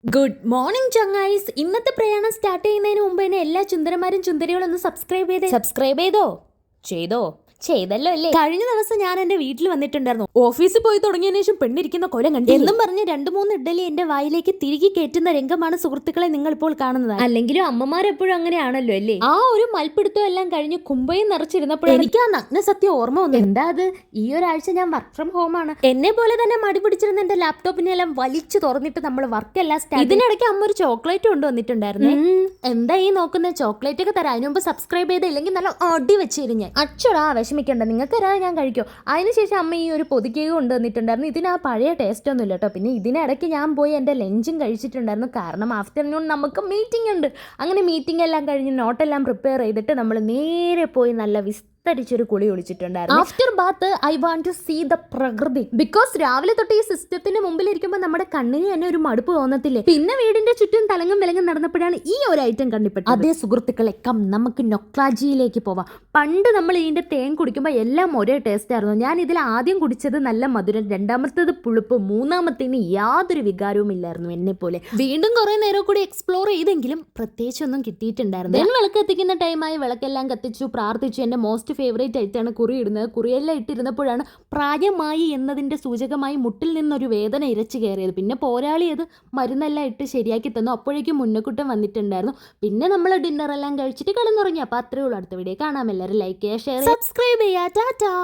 Good morning ചങ്ങായിസ്. ഇന്നത്തെ പ്രയാണം start ചെയ്യുന്നതിന് മുമ്പ് തന്നെ എല്ലാ ചുന്ദരന്മാരും ചുന്ദരികളും ഒന്ന് സബ്സ്ക്രൈബ് ചെയ്തല്ലോ അല്ലേ? കഴിഞ്ഞ ദിവസം ഞാൻ എന്റെ വീട്ടിൽ വന്നിട്ടുണ്ടായിരുന്നു. ഓഫീസിൽ പോയി തുടങ്ങിയതിനു ശേഷം പെണ്ണിരിക്കുന്ന കൊലം കണ്ടു എന്നും പറഞ്ഞ് 2-3 ഇഡ്ഡലി എന്റെ വായിലേക്ക് തിരികെ കയറ്റുന്ന രംഗമാണ് സുഹൃത്തുക്കളെ നിങ്ങൾ ഇപ്പോൾ കാണുന്നത്. അല്ലെങ്കിലും അമ്മമാരെപ്പോഴും അങ്ങനെയാണല്ലോ അല്ലേ? ആ ഒരു മൽപ്പിടുത്തം എല്ലാം കഴിഞ്ഞ് കുമ്പയും നിറച്ചിരുന്നപ്പോഴും എനിക്ക് ആ നഗ്ന സത്യം ഓർമ്മ വന്നു. എന്താ അത്? ഈ ഒരാഴ്ച ഞാൻ വർക്ക് ഫ്രം ഹോം ആണ്. എന്നെ പോലെ തന്നെ മടി പിടിച്ചിരുന്ന എന്റെ ലാപ്ടോപ്പിനെ എല്ലാം വലിച്ചു തുറന്നിട്ട് നമ്മൾ വർക്ക് എല്ലാം സ്റ്റാർട്ട്. ഇതിനിടയ്ക്ക് അമ്മ ഒരു ചോക്ലേറ്റ് കൊണ്ടുവന്നിട്ടുണ്ടായിരുന്നു. എന്താ ഈ നോക്കുന്ന? ചോക്ലേറ്റ് ഒക്കെ തരാം. അതിന് മുമ്പ് സബ്സ്ക്രൈബ് ചെയ്തില്ലെങ്കിൽ നല്ല അടി വെച്ചിരുന്നു. അച്ചടാ വിഷമിക്കണ്ട, നിങ്ങൾക്ക് തരാതെ ഞാൻ കഴിക്കും. അതിനുശേഷം അമ്മ ഈ ഒരു പൊതിക്കേക്ക് കൊണ്ടുവന്നിട്ടുണ്ടായിരുന്നു. ഇതിന് ആ പഴയ ടേസ്റ്റ് ഒന്നും ഇല്ല കേട്ടോ. പിന്നെ ഇതിനിടയ്ക്ക് ഞാൻ പോയി എൻ്റെ ലഞ്ചും കഴിച്ചിട്ടുണ്ടായിരുന്നു. കാരണം ആഫ്റ്റർനൂൺ നമുക്ക് മീറ്റിംഗ് ഉണ്ട്. അങ്ങനെ മീറ്റിംഗ് എല്ലാം കഴിഞ്ഞ് നോട്ടെല്ലാം പ്രിപ്പയർ ചെയ്തിട്ട് നമ്മൾ നേരെ പോയി നല്ല രിച്ചൊരു കുളി ഒളിച്ചിട്ടുണ്ടായിരുന്നു. After bath I want to see the പ്രകൃതി. ബിക്കോസ് രാവിലെ തൊട്ട് ഈ സിസ്റ്റത്തിന് മുമ്പിൽ ഇരിക്കുമ്പോൾ നമ്മുടെ കണ്ണിന് തന്നെ ഒരു മടുപ്പ് തോന്നത്തില്ലേ? പിന്നെ വീടിന്റെ ചുറ്റും തലങ്ങും വിലങ്ങും നടന്നപ്പോഴാണ് ഈ ഒരു ഐറ്റം കണ്ടിപ്പെട്ടത്. അതേ സുഹൃത്തുക്കളെ, നമുക്ക് നൊക്ലാജിയിലേക്ക് പോവാം. പണ്ട് നമ്മൾ ഇതിന്റെ തേൻ കുടിക്കുമ്പോൾ എല്ലാം ഒരേ ടേസ്റ്റ് ആയിരുന്നു. ഞാൻ ഇതിൽ ആദ്യം കുടിച്ചത് നല്ല മധുരം, രണ്ടാമത്തേത് പുളിപ്പ്, മൂന്നാമത്തേന് യാതൊരു വികാരവും ഇല്ലായിരുന്നു എന്നെ പോലെ. വീണ്ടും കുറെ നേരം കൂടി എക്സ്പ്ലോർ ചെയ്തെങ്കിലും പ്രത്യേകിച്ചൊന്നും കിട്ടിയിട്ടുണ്ടായിരുന്നു. വിളക്ക് കത്തിക്കുന്ന ടൈമായി വിളക്കെല്ലാം കത്തിച്ചു, പ്രാർത്ഥിച്ചു. എന്റെ മോസ്റ്റ് ഫേവറേറ്റ് ആയിട്ടാണ് കുറി ഇടുന്നത്. കുറിയെല്ലാം ഇട്ടിരുന്നപ്പോഴാണ് പ്രായമായി എന്നതിന്റെ സൂചകമായി മുട്ടിൽ നിന്നൊരു വേദന ഇരച്ചു കയറിയത്. പിന്നെ പോരാളി അത് മരുന്നെല്ലാം ഇട്ട് ശരിയാക്കി തന്നു. അപ്പോഴേക്കും മുന്നക്കുട്ടം വന്നിട്ടുണ്ടായിരുന്നു. പിന്നെ നമ്മൾ ഡിന്നറെല്ലാം കഴിച്ചിട്ട് കിടന്നുറങ്ങി. അപ്പോൾ അത്രയേ ഉള്ളൂ. അടുത്ത വീഡിയോ കാണാം. എല്ലാവരും ലൈക്ക് ചെയ്യുക, ഷെയർ ചെയ്യുക, സബ്സ്ക്രൈബ് ചെയ്യുക. ടാറ്റാ.